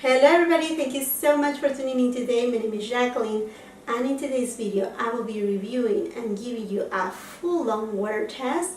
Hello everybody, thank you so much for tuning in today. My name is Jacqueline, and in today's video I will be reviewing and giving you a full-on wear test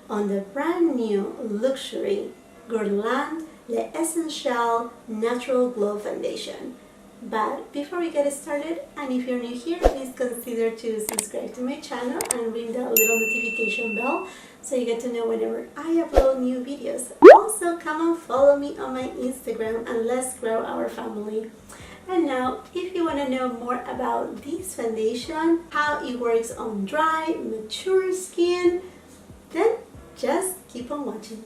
on the brand new luxury Guerlain L'Essentiel Natural Glow Foundation. But before we get started, and if you're new here, please consider to subscribe to my channel and ring the little notification bell so you get to know whenever I upload new videos. Also, come and follow me on my Instagram and let's grow our family. And now, if you want to know more about this foundation, how it works on dry, mature skin, then just keep on watching.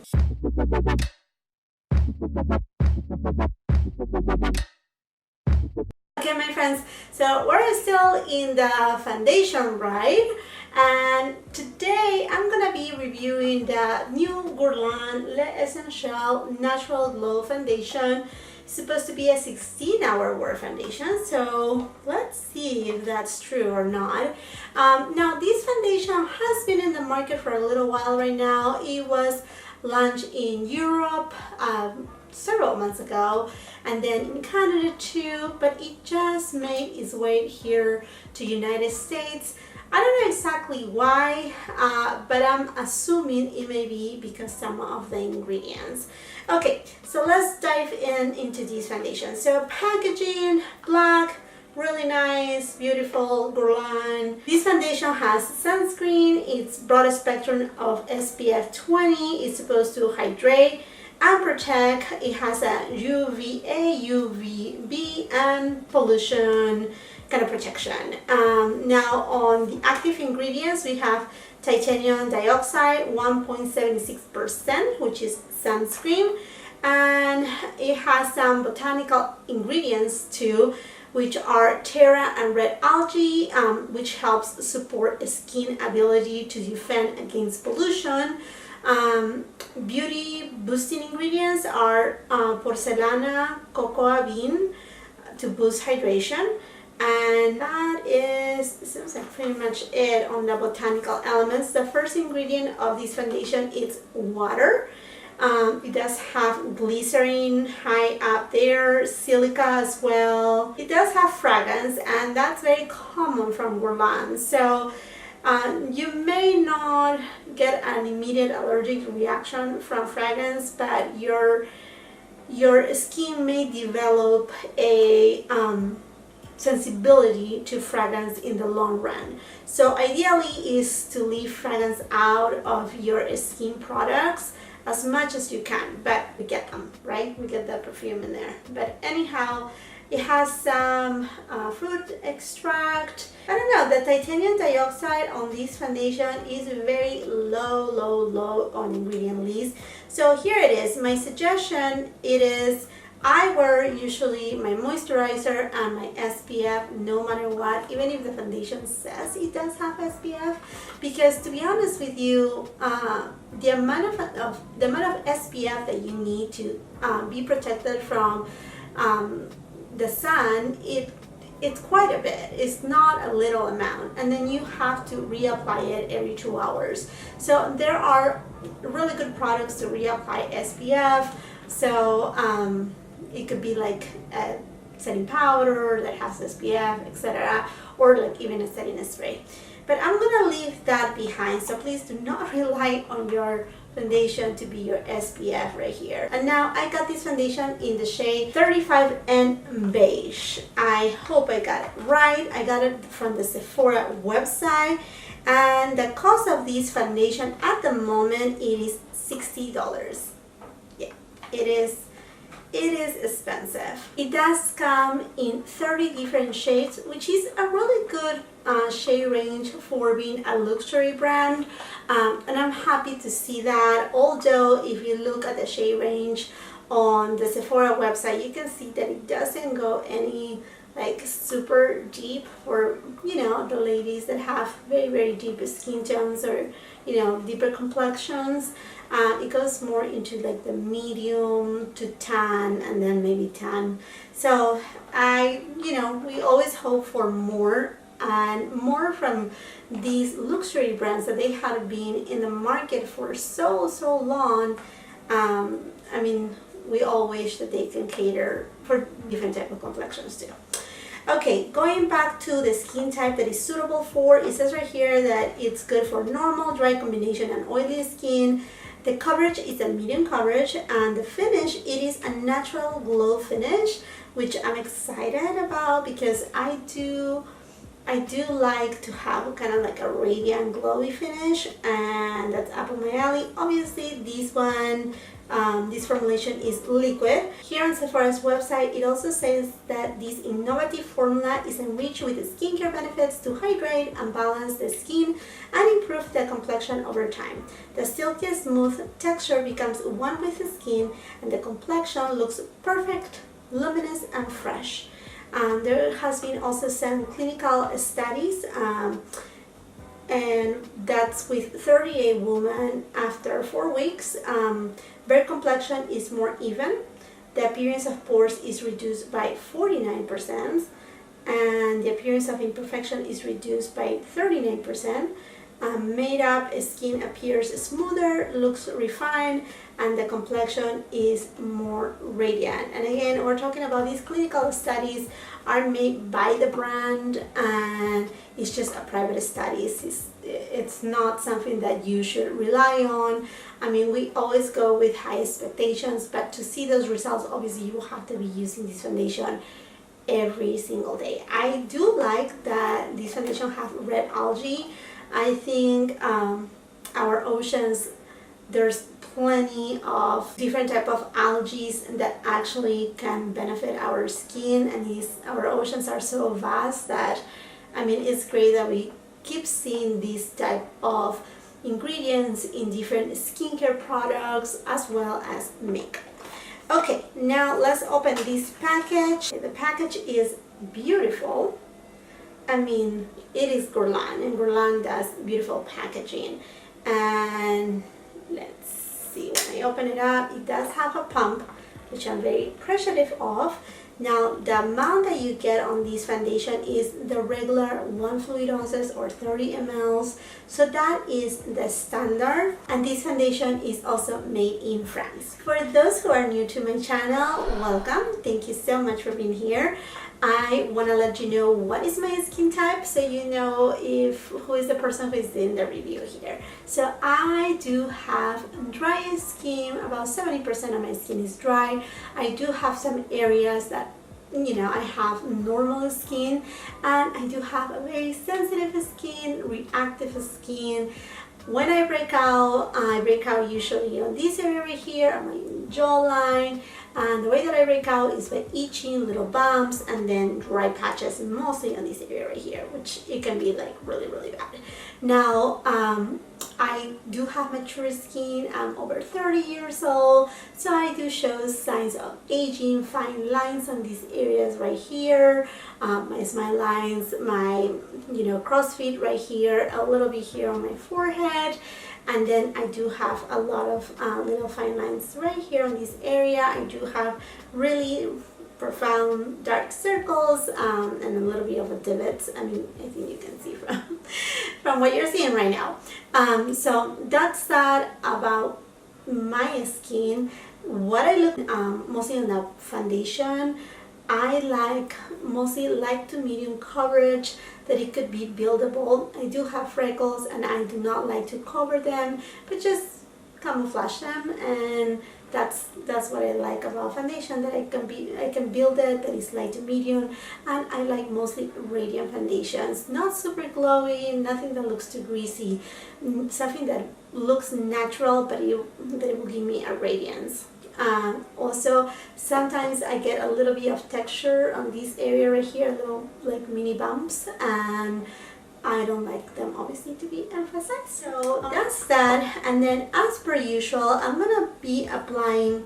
Okay, my friends, so we're still in the foundation ride, and today I'm gonna be reviewing the new Guerlain L'Essentiel Natural Glow Foundation. It's supposed to be a 16-hour wear foundation, so let's see if that's true or not. Now, this foundation has been in the market for a little while right now. It was launched in Europe several months ago, and then in Canada too, but it just made its way here to United States. I don't know exactly why, but I'm assuming it may be because some of the ingredients. Okay, so let's dive into this foundation. So packaging, black, really nice, beautiful Guerlain. This foundation has sunscreen. It's broad spectrum of SPF 20. It's supposed to hydrate and protect. It has a UVA, UVB, and pollution kind of protection. Now, on the active ingredients, we have titanium dioxide, 1.76%, which is sunscreen, and it has some botanical ingredients too, which are terra and red algae, which helps support skin ability to defend against pollution. Beauty boosting ingredients are porcelana, cocoa bean to boost hydration, and that seems like pretty much it on the botanical elements. The first ingredient of this foundation is water. It does have glycerin high up there, silica as well. It does have fragrance, and that's very common from Guerlain. So you may not get an immediate allergic reaction from fragrance, but your skin may develop a sensibility to fragrance in the long run. So ideally is to leave fragrance out of your skin products as much as you can, but we get them, right? We get that perfume in there. But anyhow, it has some fruit extract. I don't know, the titanium dioxide on this foundation is very low on ingredient list. So here it is. My suggestion, it is, I wear usually my moisturizer and my SPF no matter what, even if the foundation says it does have SPF, because to be honest with you, the amount of SPF that you need to be protected from the sun, it's quite a bit. It's not a little amount, and then you have to reapply it every 2 hours. So there are really good products to reapply SPF. So it could be like a setting powder that has SPF, etc., or like even a setting spray. But I'm gonna leave that behind, so please do not rely on your foundation to be your SPF right here. And now I got this foundation in the shade 35N Beige. I hope I got it right. I got it from the Sephora website, and the cost of this foundation at the moment, it is $60. Yeah, it is expensive. It does come in 30 different shades, which is a really good shade range for being a luxury brand, and I'm happy to see that. Although if you look at the shade range on the Sephora website, you can see that it doesn't go any like super deep for, you know, the ladies that have very deep skin tones or, you know, deeper complexions. It goes more into like the medium to tan, and then maybe tan. So we always hope for more and more from these luxury brands that they have been in the market for so long. I mean, we all wish that they can cater for different type of complexions too. Okay, going back to the skin type that is suitable for, it says right here that it's good for normal, dry combination, and oily skin. The coverage is a medium coverage, and the finish, it is a natural glow finish, which I'm excited about because I do like to have kind of like a radiant glowy finish, and that's up on my alley. Obviously this one, this formulation is liquid. Here on Sephора's website, it also says that this innovative formula is enriched with skincare benefits to hydrate and balance the skin and improve the complexion over time. The silky smooth texture becomes one with the skin, and the complexion looks perfect, luminous, and fresh. There has been also some clinical studies, and that's with 38 women after 4 weeks. Their complexion is more even. The appearance of pores is reduced by 49%, and the appearance of imperfection is reduced by 39%. Made up skin appears smoother, looks refined, and the complexion is more radiant. And again, we're talking about these clinical studies are made by the brand, and it's just a private study. It's not something that you should rely on. I mean, we always go with high expectations, but to see those results, obviously you have to be using this foundation every single day. I do like that this foundation has red algae. I think our oceans, there's plenty of different type of algae that actually can benefit our skin, and our oceans are so vast that, I mean, it's great that we keep seeing this type of ingredients in different skincare products as well as makeup. Okay, now let's open this package. The package is beautiful. I mean, it is Guerlain, and Guerlain does beautiful packaging. And let's see, when I open it up, it does have a pump, which I'm very appreciative of. Now, the amount that you get on this foundation is the regular 1 fluid ounces or 30 mLs. So that is the standard. And this foundation is also made in France. For those who are new to my channel, welcome. Thank you so much for being here. I want to let you know what is my skin type, so you know who is the person who is in the review here. So I do have dry skin. About 70% of my skin is dry. I do have some areas that, you know, I have normal skin, and I do have a very sensitive skin, reactive skin. When I break out usually on this area right here, on my jawline. And the way that I break out is by itching, little bumps, and then dry patches, mostly on this area right here, which it can be like really, really bad. Now, I do have mature skin. I'm over 30 years old, so I do show signs of aging, fine lines on these areas right here, my smile lines, my, you know, crossfit right here, a little bit here on my forehead. And then I do have a lot of little fine lines right here on this area. I do have really profound dark circles and a little bit of a divot. I mean, I think you can see from what you're seeing right now. So that's that about my skin. What I look mostly on the foundation, I mostly light to medium coverage, that it could be buildable. I do have freckles and I do not like to cover them, but just camouflage them, and that's what I like about foundation, that I can build it, that is light to medium, and I like mostly radiant foundations, not super glowy, nothing that looks too greasy, something that looks natural, but that will give me a radiance. Also, sometimes I get a little bit of texture on this area right here, little like mini bumps, and I don't like them obviously to be emphasized. So that's that. And then as per usual, I'm gonna be applying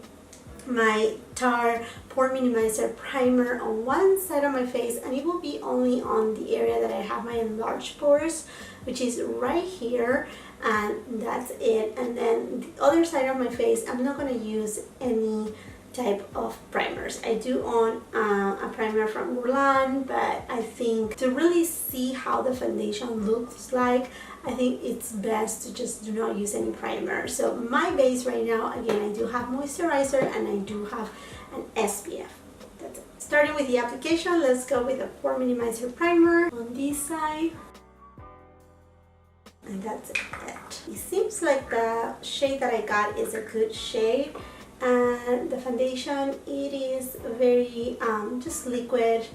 my Tarte Pore Minimizer Primer on one side of my face, and it will be only on the area that I have my enlarged pores, which is right here, and that's it. And then the other side of my face, I'm not going to use any type of primers. I do own a primer from Guerlain, but I think to really see how the foundation looks like, I think it's best to just do not use any primer. So my base right now, again, I do have moisturizer and I do have an SPF. That's it. Starting with the application, let's go with the Pore Minimizer Primer on this side. And that's it. It seems like the shade that I got is a good shade. And the foundation, it is very just liquid,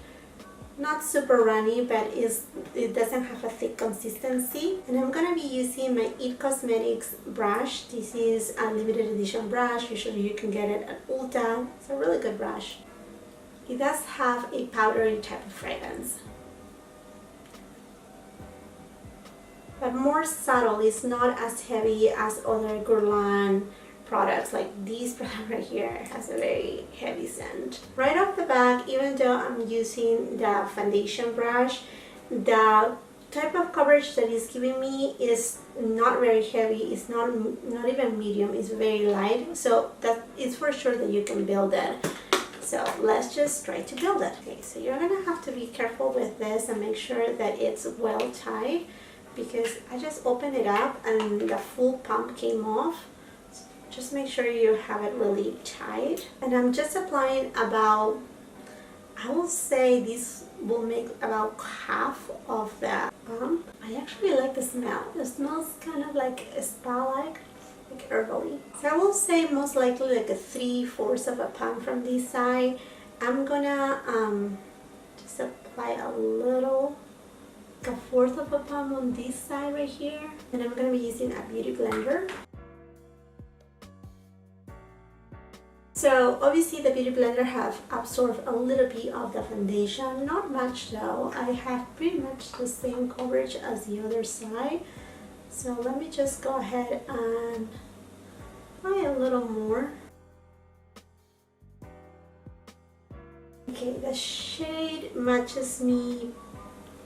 not super runny, but it doesn't have a thick consistency. And I'm gonna be using my IT Cosmetics brush. This is a limited edition brush. Usually you can get it at Ulta. It's a really good brush. It does have a powdery type of fragrance, but more subtle. It's not as heavy as other Guerlain products. Like this product right here has a very heavy scent. Right off the bat, even though I'm using the foundation brush, the type of coverage that it's giving me is not very heavy. It's not even medium. It's very light. So that is for sure that you can build it. So let's just try to build it. Okay, so you're gonna have to be careful with this and make sure that it's well tied, because I just opened it up and the full pump came off. So just make sure you have it really tight. And I'm just applying about, I will say this will make about half of the pump. I actually like the smell. It smells kind of like a spa-like herbally. So I will say most likely like a 3/4 of a pump from this side. I'm gonna just apply a little, like a 1/4 of a pump on this side right here. And I'm gonna be using a beauty blender. So obviously the beauty blender have absorbed a little bit of the foundation, not much though. I have pretty much the same coverage as the other side. So let me just go ahead and apply a little more. Okay, the shade matches me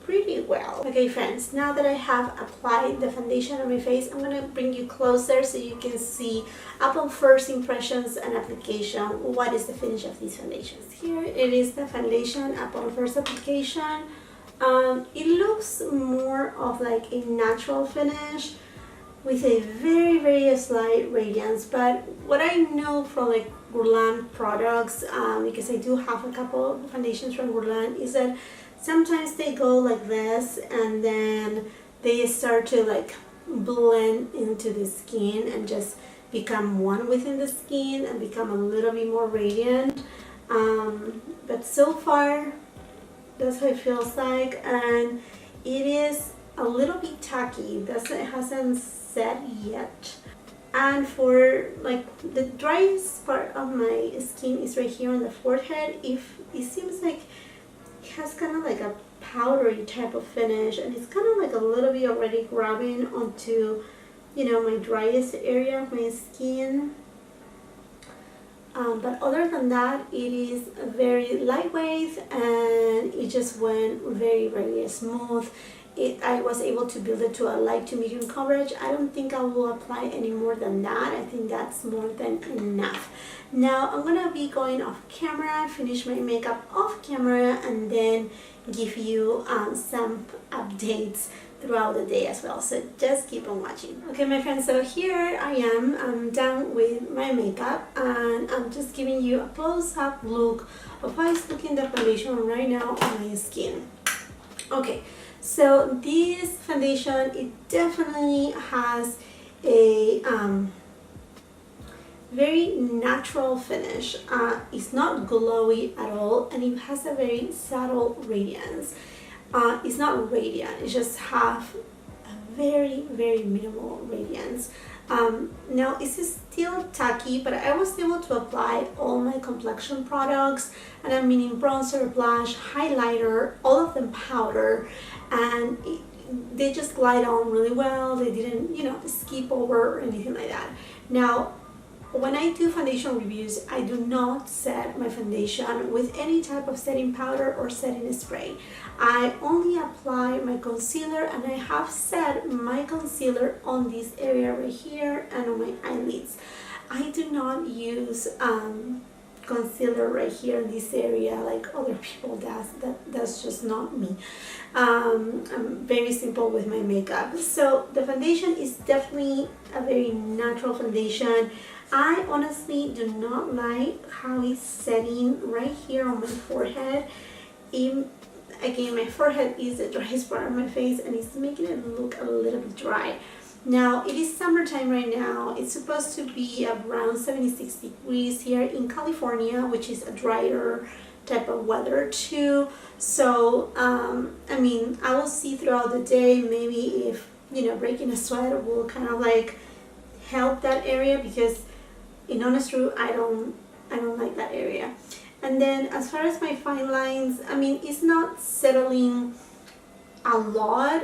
pretty well. Okay friends, now that I have applied the foundation on my face, I'm gonna bring you closer so you can see upon first impressions and application what is the finish of these foundations. Here it is, the foundation upon first application. It looks more of like a natural finish with a very slight radiance, but what I know from like Guerlain products, because I do have a couple of foundations from Guerlain, is that sometimes they go like this and then they start to like blend into the skin and just become one within the skin and become a little bit more radiant. But so far that's how it feels like, and it is a little bit tacky. It hasn't set yet. And for like the driest part of my skin is right here on the forehead. If it seems like it has kind of like a powdery type of finish, and it's kind of like a little bit already grabbing onto, you know, my driest area of my skin. But other than that, it is very lightweight and it just went very smooth. I was able to build it to a light to medium coverage. I don't think I will apply any more than that. I think that's more than enough. Now I'm gonna be going off camera, finish my makeup off camera, and then give you some updates throughout the day as well. So just keep on watching. Okay my friends, so here I am. I'm done with my makeup and I'm just giving you a close-up look of how it's looking the foundation right now on my skin. Okay. So this foundation, it definitely has a very natural finish. It's not glowy at all, and it has a very subtle radiance. It's not radiant, it just have a very minimal radiance. Now it's still tacky, but I was able to apply all my complexion products, and I'm meaning bronzer, blush, highlighter, all of them powder, and they just glide on really well. They didn't, you know, skip over or anything like that. Now when I do foundation reviews, I do not set my foundation with any type of setting powder or setting spray. I only apply my concealer, and I have set my concealer on this area right here and on my eyelids. I do not use concealer right here in this area like other people does. That's just not me. I'm very simple with my makeup. So the foundation is definitely a very natural foundation. I honestly do not like how it's setting right here on my forehead. Again, my forehead is the driest part of my face and it's making it look a little bit dry. Now, it is summertime right now. It's supposed to be around 76 degrees here in California, which is a drier type of weather too. So, I mean, I will see throughout the day, maybe if, you know, breaking a sweat will kind of like help that area, because in honest truth, I don't like that area. And then as far as my fine lines, I mean, it's not settling a lot.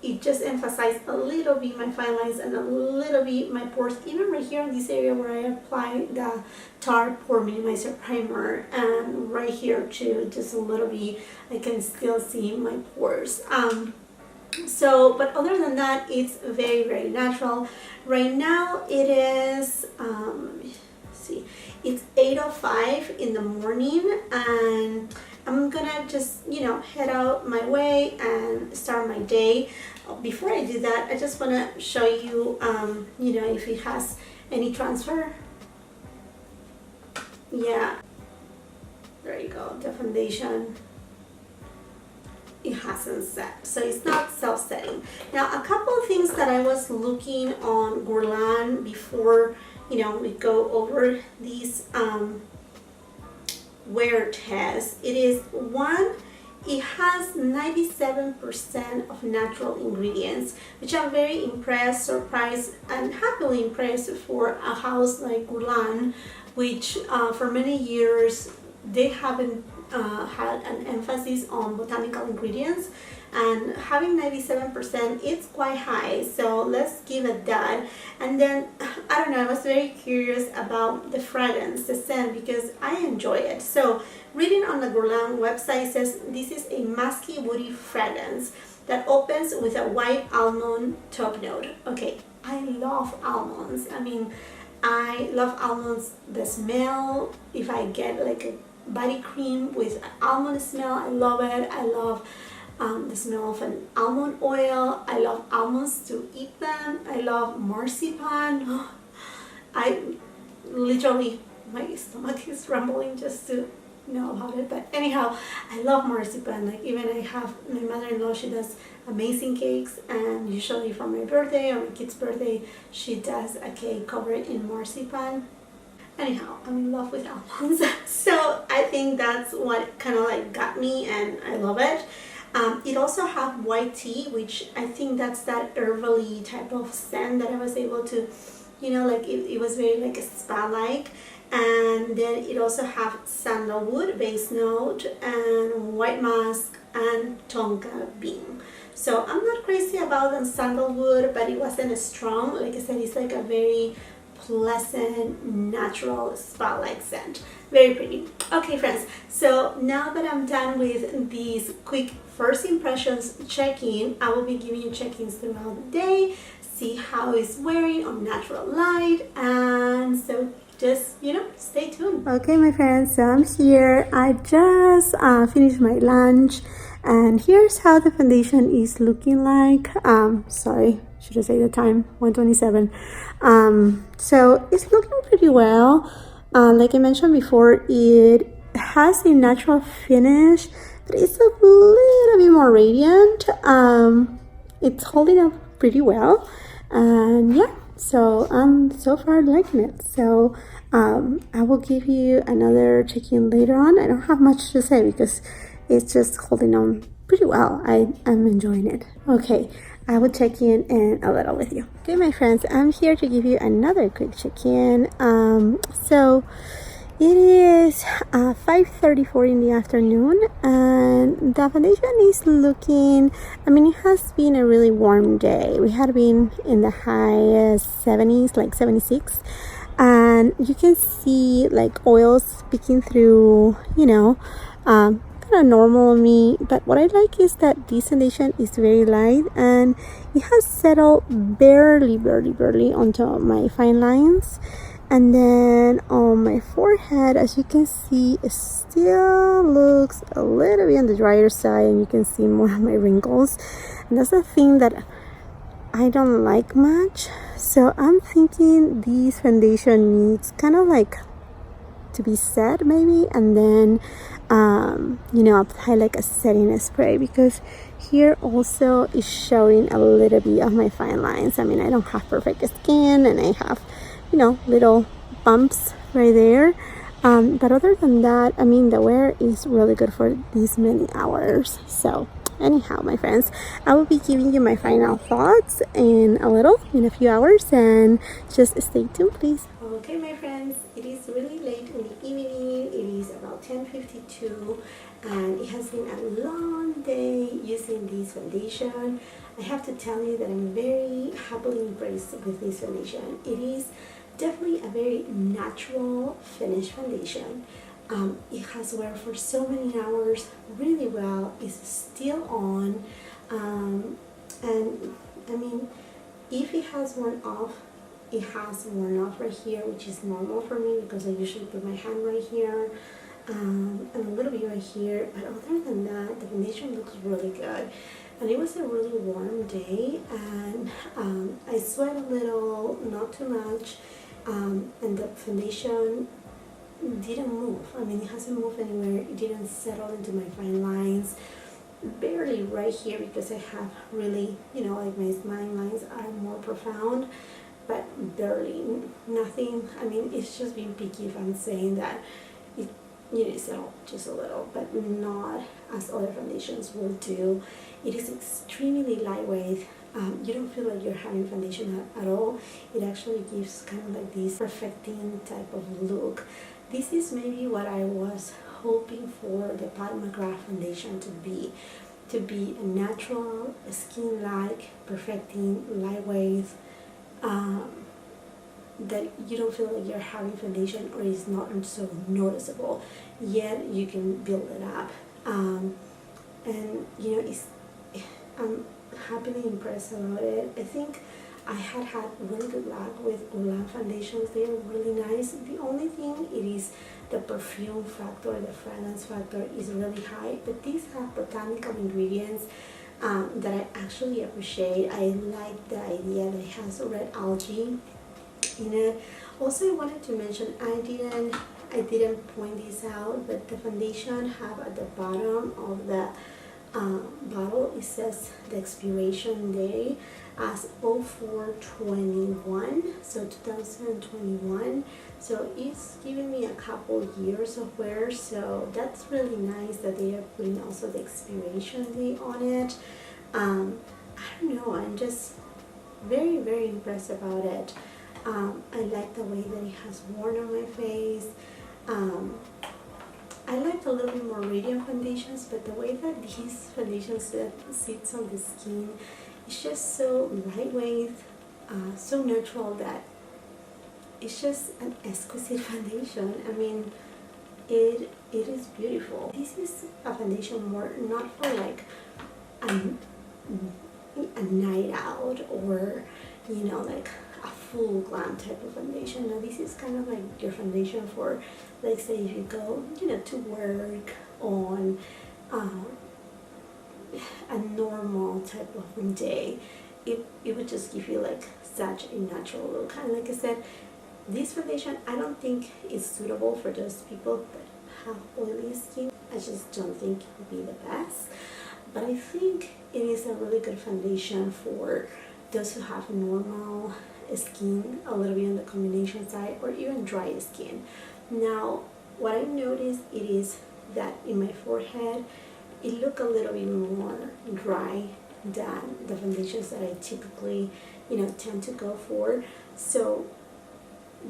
It just emphasized a little bit my fine lines and a little bit my pores, even right here in this area where I apply the Tarte Pore Minimizer Primer, and right here too, just a little bit, I can still see my pores. So, but other than that, it's very, very natural. Right now it is, let me see, it's 8:05 in the morning, and I'm gonna just, you know, head out my way and start my day. Before I do that, I just want to show you, you know, if it has any transfer. Yeah, there you go, the foundation, it hasn't set, so it's not self-setting. Now, a couple of things that I was looking on Guerlain before, you know, we go over these wear tests. It is one, it has 97% of natural ingredients, which I'm very impressed, surprised, and happily impressed for a house like Guerlain, which for many years they haven't had an emphasis on botanical ingredients, and having 97%, it's quite high, so let's give it that. And then, I don't know, I was very curious about the fragrance, the scent, because I enjoy it. So reading on the Guerlain website says this is a musky, woody fragrance that opens with a white almond top note. Okay, I love almonds. I mean, I love almonds, the smell. If I get like a body cream with almond smell, I love it. I love the smell of an almond oil. I love almonds to eat them. I love marzipan. I literally, my stomach is rumbling just to know about it. But anyhow, I love marzipan. Like, even I have my mother-in-law, she does amazing cakes, and usually for my birthday or my kid's birthday, she does a cake covered in marzipan. Anyhow, I'm in love with almonds. So I think that's what kind of like got me, and I love it. It also have white tea, which I think that's that herbally type of scent that I was able to, you know, like it was very like a spa-like. And then it also have sandalwood base note and white musk and tonka bean. So I'm not crazy about the sandalwood, but it wasn't as strong. Like I said, it's like a very pleasant, natural spa-like scent. Very pretty. Okay, friends, so now that I'm done with these quick first impressions check-in, I will be giving you check-ins throughout the day, see how it's wearing on natural light, and so just, you know, stay tuned. Okay, my friends, so I'm here. I just finished my lunch, and here's how the foundation is looking like. Sorry, should I say the time? 1:27. So it's looking pretty well. Like I mentioned before, it has a natural finish, but it's a little bit more radiant. It's holding up pretty well, and yeah, so I'm so far liking it. So I will give you another check-in later on. I don't have much to say because it's just holding on pretty well. I'm enjoying it. Okay, I will check in a little with you. Okay, my friends, I'm here to give you another quick check-in. So it is 5:34 in the afternoon, and the foundation is looking, I mean, it has been a really warm day. We had been in the high 70s, like 76, and you can see like oils peeking through, you know, kind of normal on me. But what I like is that this foundation is very light, and it has settled barely onto my fine lines. And then on my forehead, as you can see, it still looks a little bit on the drier side, and you can see more of my wrinkles. And that's the thing that I don't like much. So I'm thinking this foundation needs kind of like to be set maybe, and then apply like a setting spray, because here also is showing a little bit of my fine lines. I mean, I don't have perfect skin, and I have little bumps right there, but other than that, I mean, the wear is really good for these many hours. So anyhow, my friends, I will be giving you my final thoughts in a few hours, and just stay tuned, please. Okay, my friends, it is really late in the evening. It is about 10:52, and it has been a long day using this foundation. I have to tell you that I'm very happily impressed with this foundation. It is definitely a very natural finish foundation. It has wear for so many hours really well. It's still on, and I mean, if it has worn off, it has worn off right here, which is normal for me because I usually put my hand right here, and a little bit right here. But other than that, the foundation looks really good. And it was a really warm day, and I sweat a little, not too much, and the foundation didn't move. I mean, it hasn't moved anywhere. It didn't settle into my fine lines. Barely right here, because I have really, like my smile lines are more profound, but barely, nothing. I mean, it's just being picky if I'm saying that it settle just a little, but not as other foundations will do. It is extremely lightweight. You don't feel like you're having foundation at all. It actually gives kind of like this perfecting type of look. This is maybe what I was hoping for the Pat McGrath foundation to be a natural, skin-like, perfecting, lightweight, that you don't feel like you're having foundation, or it's not so noticeable, yet you can build it up. And I'm happily impressed about it. I think I had really good luck with Ulan foundations. They are really nice. The only thing, it is the perfume factor, the fragrance factor is really high, but these have botanical ingredients that I actually appreciate. I like the idea that it has red algae in it. Also, I wanted to mention, I didn't point this out, but the foundation have at the bottom of the bottle, it says the expiration day as 04/21, so 2021. So it's giving me a couple years of wear, so that's really nice that they are putting also the expiration date on it. I don't know, I'm just very, very impressed about it. I like the way that it has worn on my face. I like a little bit more radiant foundations, but the way that these foundations sits on the skin, it's just so lightweight, so natural, that it's just an exquisite foundation. I mean, it is beautiful. This is a foundation more not for like a night out, or like a full glam type of foundation. Now this is kind of like your foundation for, like, say if you go to work on a normal type of day, it would just give you like such a natural look. And like I said, this foundation, I don't think is suitable for those people that have oily skin. I just don't think it would be the best, but I think it is a really good foundation for those who have normal skin, a little bit on the combination side, or even dry skin. Now, what I noticed, it is that in my forehead, it looked a little bit more dry than the foundations that I typically, tend to go for. So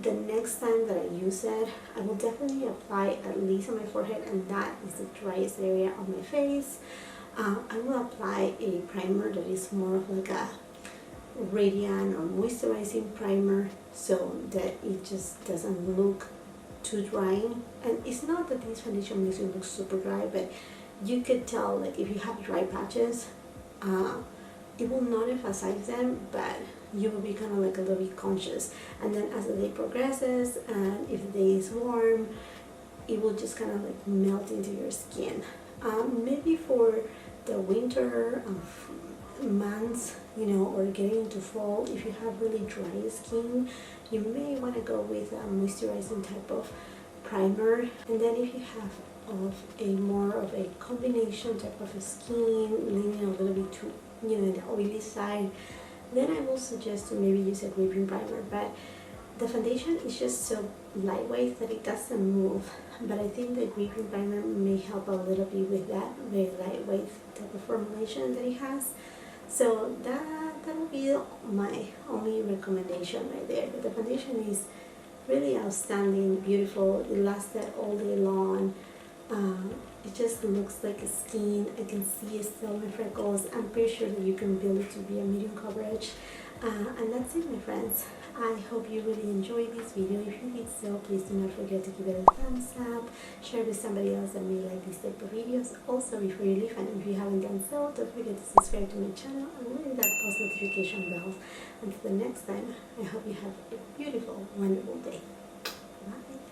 the next time that I use it, I will definitely apply at least on my forehead, and that is the driest area of my face. I will apply a primer that is more of like a radiant or moisturizing primer, so that it just doesn't look too drying. And it's not that this foundation makes it look super dry, but you could tell, like, if you have dry patches, it will not emphasize them, but you will be kind of like a little bit conscious, and then as the day progresses and if the day is warm, it will just kind of like melt into your skin. Maybe for the winter months, you know, or getting into fall, if you have really dry skin, you may want to go with a moisturizing type of primer. And then if you have more of a combination type of skin, leaning a little bit to, you know, the oily side, then I will suggest to maybe use a whipping primer. But the foundation is just so lightweight that it doesn't move, but I think the whipping primer may help a little bit with that very lightweight type of formulation that it has. So that will be my only recommendation right there. But the foundation is really outstanding, beautiful. It lasted all day long. It just looks like a skin. I can see still my freckles. I'm pretty sure that you can build it to be a medium coverage. And that's it, my friends. I hope you really enjoyed this video. If you did so, please do not forget to give it a thumbs up, share with somebody else that may like this type of videos. Also, before you leave, and if you haven't done so, don't forget to subscribe to my channel and ring that post notification bell. Until the next time, I hope you have a beautiful, wonderful day.